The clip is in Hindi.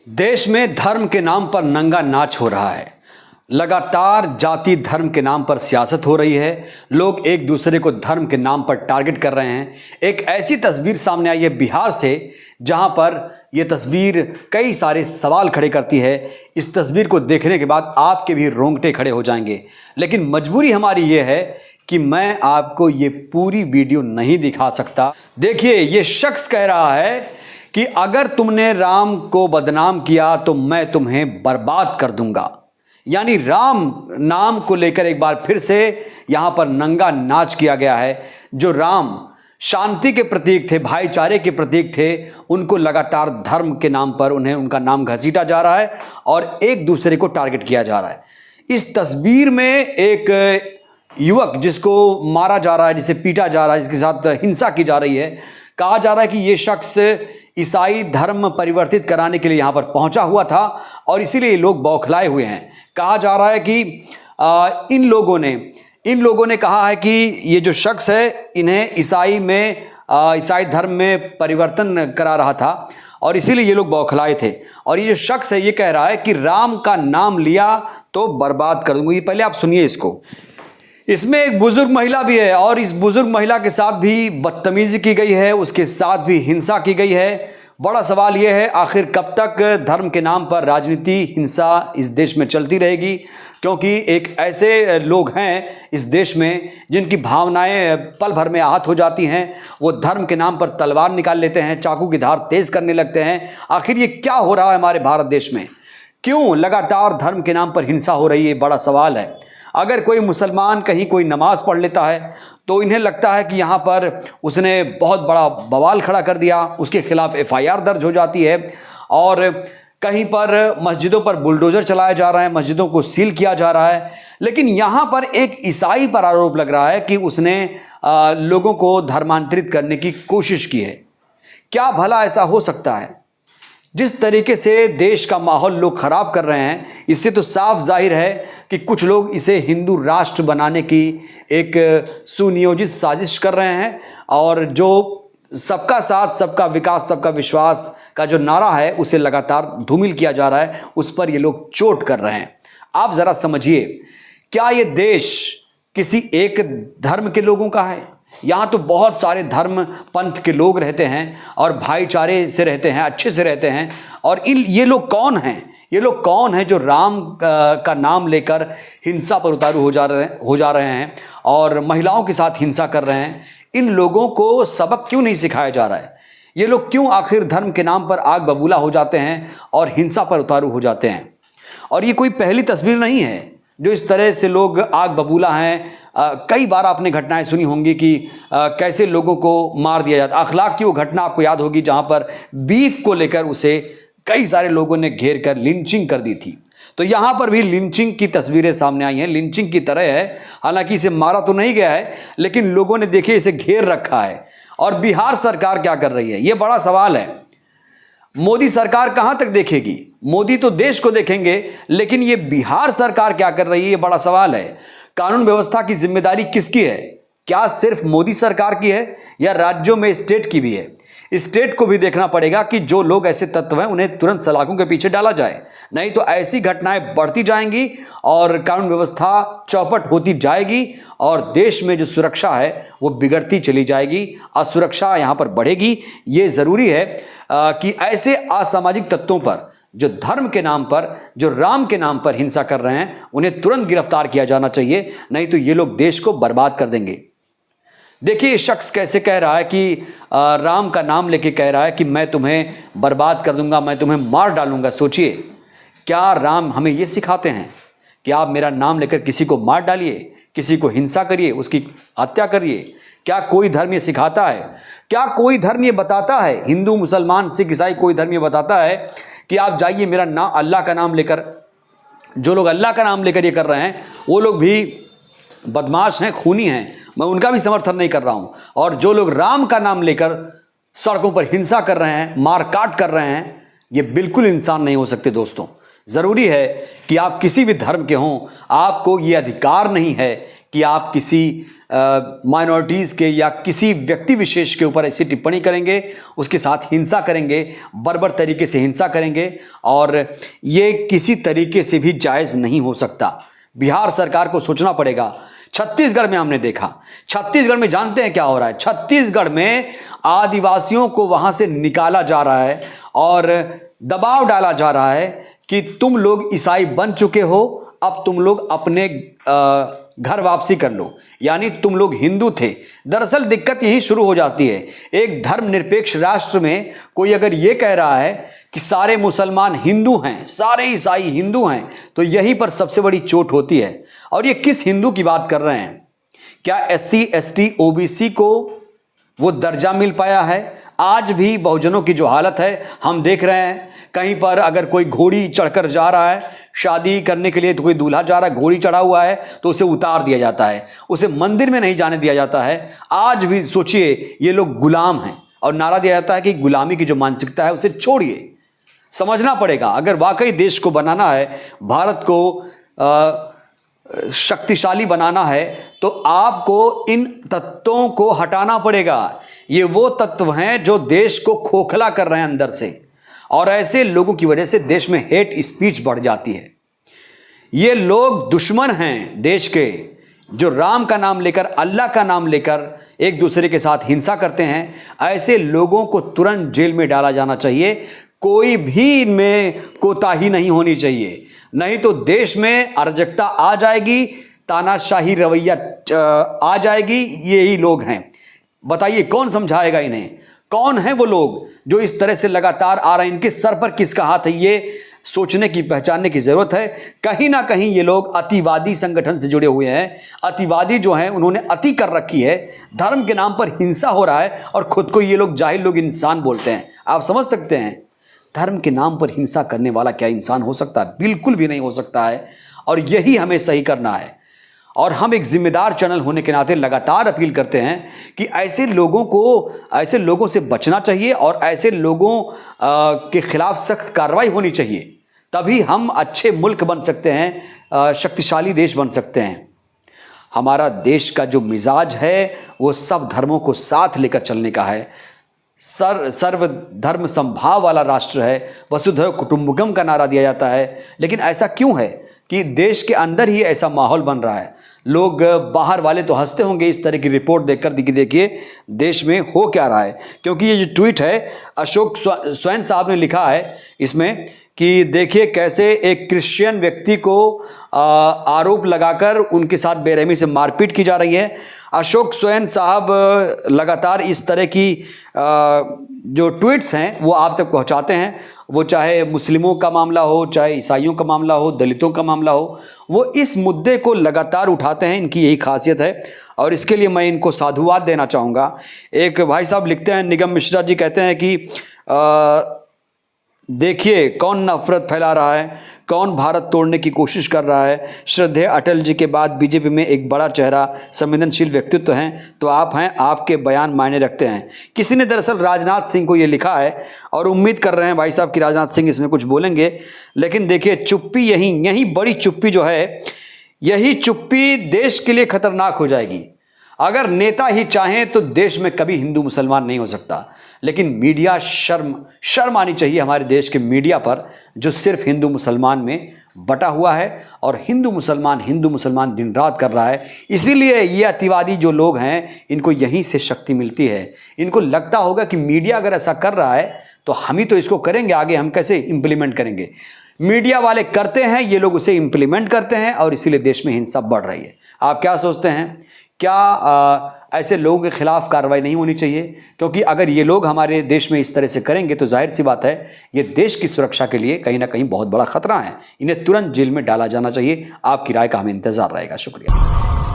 देश में धर्म के नाम पर नंगा नाच हो रहा है। लगातार जाति धर्म के नाम पर सियासत हो रही है। लोग एक दूसरे को धर्म के नाम पर टारगेट कर रहे हैं। एक ऐसी तस्वीर सामने आई है बिहार से, जहां पर यह तस्वीर कई सारे सवाल खड़े करती है। इस तस्वीर को देखने के बाद आपके भी रोंगटे खड़े हो जाएंगे, लेकिन मजबूरी हमारी यह है कि मैं आपको ये पूरी वीडियो नहीं दिखा सकता। देखिए, ये शख्स कह रहा है कि अगर तुमने राम को बदनाम किया तो मैं तुम्हें बर्बाद कर दूंगा। यानी राम नाम को लेकर एक बार फिर से यहां पर नंगा नाच किया गया है। जो राम शांति के प्रतीक थे, भाईचारे के प्रतीक थे, उनको लगातार धर्म के नाम पर उन्हें उनका नाम घसीटा जा रहा है और एक दूसरे को टारगेट किया जा रहा है। इस तस्वीर में एक युवक जिसको मारा जा रहा है, जिसे पीटा जा रहा है, जिसके साथ हिंसा की जा रही है, कहा जा रहा है कि ये शख्स ईसाई धर्म परिवर्तित कराने के लिए यहाँ पर पहुँचा हुआ था और इसीलिए लोग बौखलाए हुए हैं। कहा जा रहा है कि इन लोगों ने कहा है कि ये जो शख्स है, इन्हें ईसाई धर्म में परिवर्तन करा रहा था और इसीलिए ये लोग बौखलाए थे। और ये जो शख्स है, ये कह रहा है कि राम का नाम लिया तो बर्बाद कर दूंगा। ये पहले आप सुनिए इसको। इसमें एक बुजुर्ग महिला भी है और इस बुजुर्ग महिला के साथ भी बदतमीजी की गई है, उसके साथ भी हिंसा की गई है। बड़ा सवाल यह है, आखिर कब तक धर्म के नाम पर राजनीति, हिंसा इस देश में चलती रहेगी? क्योंकि एक ऐसे लोग हैं इस देश में जिनकी भावनाएं पल भर में आहत हो जाती हैं। वो धर्म के नाम पर तलवार निकाल लेते हैं, चाकू की धार तेज करने लगते हैं। आखिर ये क्या हो रहा है हमारे भारत देश में? क्यों लगातार धर्म के नाम पर हिंसा हो रही है? बड़ा सवाल है। अगर कोई मुसलमान कहीं कोई नमाज पढ़ लेता है तो इन्हें लगता है कि यहाँ पर उसने बहुत बड़ा बवाल खड़ा कर दिया, उसके खिलाफ एफआईआर दर्ज हो जाती है। और कहीं पर मस्जिदों पर बुलडोजर चलाया जा रहा है, मस्जिदों को सील किया जा रहा है। लेकिन यहाँ पर एक ईसाई पर आरोप लग रहा है कि उसने लोगों को धर्मांतरित करने की कोशिश की है। क्या भला ऐसा हो सकता है? जिस तरीके से देश का माहौल लोग खराब कर रहे हैं, इससे तो साफ जाहिर है कि कुछ लोग इसे हिंदू राष्ट्र बनाने की एक सुनियोजित साजिश कर रहे हैं। और जो सबका साथ, सबका विकास, सबका विश्वास का जो नारा है, उसे लगातार धूमिल किया जा रहा है, उस पर ये लोग चोट कर रहे हैं। आप जरा समझिए, क्या ये देश किसी एक धर्म के लोगों का है? यहाँ तो बहुत सारे धर्म पंथ के लोग रहते हैं और भाईचारे से रहते हैं, अच्छे से रहते हैं। और ये लोग कौन हैं? ये लोग कौन हैं जो राम का नाम लेकर हिंसा पर उतारू हो जा रहे हैं और महिलाओं के साथ हिंसा कर रहे हैं? इन लोगों को सबक क्यों नहीं सिखाया जा रहा है? ये लोग क्यों आखिर धर्म के नाम पर आग बबूला हो जाते हैं और हिंसा पर उतारू हो जाते हैं? और ये कोई पहली तस्वीर नहीं है जो इस तरह से लोग आग बबूला हैं। कई बार आपने घटनाएं सुनी होंगी कि कैसे लोगों को मार दिया जाता। अखलाक की वो घटना आपको याद होगी जहां पर बीफ को लेकर उसे कई सारे लोगों ने घेर कर लिंचिंग कर दी थी। तो यहां पर भी लिंचिंग की तस्वीरें सामने आई हैं। लिंचिंग की तरह है, हालांकि इसे मारा तो नहीं गया है, लेकिन लोगों ने देखिए इसे घेर रखा है। और बिहार सरकार क्या कर रही है, ये बड़ा सवाल है। मोदी सरकार कहां तक देखेगी? मोदी तो देश को देखेंगे, लेकिन ये बिहार सरकार क्या कर रही है, ये बड़ा सवाल है। कानून व्यवस्था की जिम्मेदारी किसकी है? क्या सिर्फ मोदी सरकार की है या राज्यों में स्टेट की भी है? स्टेट को भी देखना पड़ेगा कि जो लोग ऐसे तत्व हैं उन्हें तुरंत सलाखों के पीछे डाला जाए, नहीं तो ऐसी घटनाएं बढ़ती जाएंगी और कानून व्यवस्था चौपट होती जाएगी और देश में जो सुरक्षा है वो बिगड़ती चली जाएगी, असुरक्षा यहाँ पर बढ़ेगी। ये ज़रूरी है कि ऐसे असामाजिक तत्वों पर, जो धर्म के नाम पर, जो राम के नाम पर हिंसा कर रहे हैं, उन्हें तुरंत गिरफ्तार किया जाना चाहिए, नहीं तो ये लोग देश को बर्बाद कर देंगे। देखिए ये शख्स कैसे कह रहा है कि राम का नाम लेके कह रहा है कि मैं तुम्हें बर्बाद कर दूंगा, मैं तुम्हें मार डालूंगा। सोचिए, क्या राम हमें ये सिखाते हैं कि आप मेरा नाम लेकर किसी को मार डालिए, किसी को हिंसा करिए, उसकी हत्या करिए? क्या कोई धर्म ये सिखाता है? क्या कोई धर्म ये बताता है, हिंदू, मुसलमान, सिख, ईसाई, कोई धर्म ये बताता है कि आप जाइए मेरा नाम, अल्लाह का नाम लेकर? जो लोग अल्लाह का नाम लेकर ये कर रहे हैं वो लोग भी बदमाश हैं, खूनी हैं, मैं उनका भी समर्थन नहीं कर रहा हूं। और जो लोग राम का नाम लेकर सड़कों पर हिंसा कर रहे हैं, मारकाट कर रहे हैं, ये बिल्कुल इंसान नहीं हो सकते। दोस्तों, ज़रूरी है कि आप किसी भी धर्म के हों, आपको ये अधिकार नहीं है कि आप किसी माइनॉरिटीज़ के या किसी व्यक्ति विशेष के ऊपर ऐसी टिप्पणी करेंगे, उसके साथ हिंसा करेंगे, बर्बर तरीके से हिंसा करेंगे, और ये किसी तरीके से भी जायज़ नहीं हो सकता। बिहार सरकार को सोचना पड़ेगा। छत्तीसगढ़ में हमने देखा, छत्तीसगढ़ में जानते हैं क्या हो रहा है? छत्तीसगढ़ में आदिवासियों को वहां से निकाला जा रहा है और दबाव डाला जा रहा है कि तुम लोग ईसाई बन चुके हो, अब तुम लोग अपने घर वापसी कर लो, यानी तुम लोग हिंदू थे। दरअसल दिक्कत यही शुरू हो जाती है। एक धर्मनिरपेक्ष राष्ट्र में कोई अगर ये कह रहा है कि सारे मुसलमान हिंदू हैं, सारे ईसाई हिंदू हैं, तो यहीं पर सबसे बड़ी चोट होती है। और ये किस हिंदू की बात कर रहे हैं? क्या SC ST OBC को वो दर्जा मिल पाया है? आज भी बहुजनों की जो हालत है हम देख रहे हैं। कहीं पर अगर कोई घोड़ी चढ़कर जा रहा है शादी करने के लिए, तो कोई दूल्हा जा रहा है, घोड़ी चढ़ा हुआ है, तो उसे उतार दिया जाता है, उसे मंदिर में नहीं जाने दिया जाता है। आज भी सोचिए ये लोग गुलाम हैं और नारा दिया जाता है कि गुलामी की जो मानसिकता है उसे छोड़िए। समझना पड़ेगा, अगर वाकई देश को बनाना है, भारत को शक्तिशाली बनाना है, तो आपको इन तत्वों को हटाना पड़ेगा। ये वो तत्व हैं जो देश को खोखला कर रहे हैं अंदर से, और ऐसे लोगों की वजह से देश में हेट स्पीच बढ़ जाती है। ये लोग दुश्मन हैं देश के, जो राम का नाम लेकर, अल्लाह का नाम लेकर एक दूसरे के साथ हिंसा करते हैं। ऐसे लोगों को तुरंत जेल में डाला जाना चाहिए। कोई भी इनमें कोताही नहीं होनी चाहिए, नहीं तो देश में अराजकता आ जाएगी, तानाशाही रवैया आ जाएगी। यही लोग हैं। बताइए कौन समझाएगा इन्हें? कौन है वो लोग जो इस तरह से लगातार आ रहे हैं? इनके सर पर किसका हाथ है? ये सोचने की, पहचानने की जरूरत है। कहीं ना कहीं ये लोग अतिवादी संगठन से जुड़े हुए हैं। अतिवादी जो हैं उन्होंने अति कर रखी है, धर्म के नाम पर हिंसा हो रहा है, और खुद को ये लोग जाहिल लोग इंसान बोलते हैं। आप समझ सकते हैं, धर्म के नाम पर हिंसा करने वाला क्या इंसान हो सकता है? बिल्कुल भी नहीं हो सकता है। और यही हमें सही करना है। और हम एक जिम्मेदार चैनल होने के नाते लगातार अपील करते हैं कि ऐसे लोगों से बचना चाहिए, और ऐसे लोगों के खिलाफ सख्त कार्रवाई होनी चाहिए। तभी हम अच्छे मुल्क बन सकते हैं, शक्तिशाली देश बन सकते हैं। हमारा देश का जो मिजाज है वो सब धर्मों को साथ लेकर चलने का है। सर्वधर्म संभाव वाला राष्ट्र है। वसुधैव कुटुंबकम का नारा दिया जाता है। लेकिन ऐसा क्यों है कि देश के अंदर ही ऐसा माहौल बन रहा है? लोग बाहर वाले तो हंसते होंगे इस तरह की रिपोर्ट देखकर कि देखिए देश में हो क्या रहा है। क्योंकि ये जो ट्वीट है अशोक स्वयं साहब ने लिखा है इसमें कि देखिए कैसे एक क्रिश्चियन व्यक्ति को आरोप लगाकर उनके साथ बेरहमी से मारपीट की जा रही है। अशोक स्वयं साहब लगातार इस तरह की जो ट्वीट्स हैं वो आप तक पहुंचाते हैं। वो चाहे मुस्लिमों का मामला हो, चाहे ईसाइयों का मामला हो, दलितों का मामला हो, वो इस मुद्दे को लगातार उठाते हैं। इनकी यही खासियत है और इसके लिए मैं इनको साधुवाद देना चाहूँगा। एक भाई साहब लिखते हैं, निगम मिश्रा जी कहते हैं कि देखिए कौन नफरत फैला रहा है, कौन भारत तोड़ने की कोशिश कर रहा है। श्रद्धेय अटल जी के बाद बीजेपी में एक बड़ा चेहरा, संवेदनशील व्यक्तित्व हैं तो आप हैं, आपके बयान मायने रखते हैं। किसी ने दरअसल राजनाथ सिंह को ये लिखा है और उम्मीद कर रहे हैं भाई साहब कि राजनाथ सिंह इसमें कुछ बोलेंगे। लेकिन देखिए चुप्पी, यही बड़ी चुप्पी जो है, यही चुप्पी देश के लिए खतरनाक हो जाएगी। अगर नेता ही चाहें तो देश में कभी हिंदू मुसलमान नहीं हो सकता। लेकिन मीडिया, शर्म आनी चाहिए हमारे देश के मीडिया पर, जो सिर्फ हिंदू मुसलमान में बटा हुआ है और हिंदू मुसलमान दिन रात कर रहा है। इसीलिए ये अतिवादी जो लोग हैं इनको यहीं से शक्ति मिलती है। इनको लगता होगा कि मीडिया अगर ऐसा कर रहा है तो हम ही तो इसको करेंगे, आगे हम कैसे इम्प्लीमेंट करेंगे। मीडिया वाले करते हैं, ये लोग उसे इम्प्लीमेंट करते हैं और इसीलिए देश में हिंसा बढ़ रही है। आप क्या सोचते हैं? क्या ऐसे लोगों के खिलाफ कार्रवाई नहीं होनी चाहिए? क्योंकि अगर ये लोग हमारे देश में इस तरह से करेंगे तो जाहिर सी बात है ये देश की सुरक्षा के लिए कहीं ना कहीं बहुत बड़ा खतरा है। इन्हें तुरंत जेल में डाला जाना चाहिए। आपकी राय का हमें इंतजार रहेगा। शुक्रिया।